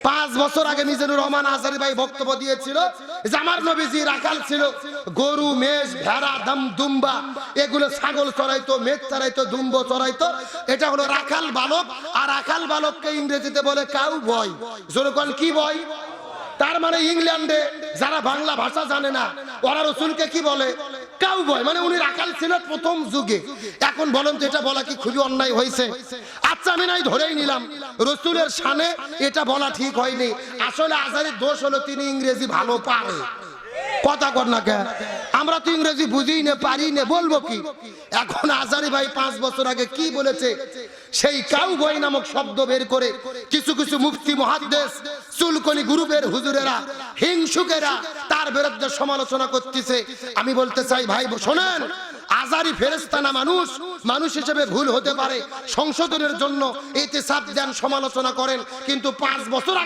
5 বছর আগে মিজানুর রহমান আজহারী ভাই বক্তব্য দিয়েছিল যে আমার নবীজি রাখাল ছিল, গরু মেষ ভেড়া দুম্বা এগুলো ছাগল চড়াইতো, মেষ চড়াইতো, দুম্ব চড়াইতো। এটা হলো রাখাল বালক। আর রাখাল বালককে ইংরেজিতে বলে কাউ বয়। যেরকম কি বয়, তার মানে ইংল্যান্ডে যারা বাংলা ভাষা জানে না ওরা রসুলকে কি বলে, কাউ বয়। মানে উনি রাখাল ছিল প্রথম যুগে। এখন বলেন তো এটা বলা কি খুবই অন্যায় হয়েছে? আচ্ছা আমি নাই ধরেই নিলাম রসুলের শানে এটা বলা ঠিক হয়নি। আসলে আজহারীর দোষ হলো তিনি ইংরেজি ভালো পারে। কথা কর না কে, আমরা তো ইংরেজি বুঝি না, পারি না, বলবো কি? এখন আজহারী ভাই 5 বছর আগে কি বলেছে সেই কাউ বয় নামক শব্দ বের করে কিছু কিছু মুফতি মুহাদ্দিস চুলকনি গ্রুপের হুজুরেরা হিংসুকেরা তার বিরুদ্ধে সমালোচনা করতেছে। আমি বলতে চাই ভাই শোনেন, আজহারী ফেরেশতা না মানুষ, মানুষ হিসেবে ভুল হতে পারে। সংশোধনের জন্য ইতিসাব দেন, সমালোচনা করেন, কিন্তু 5 বছর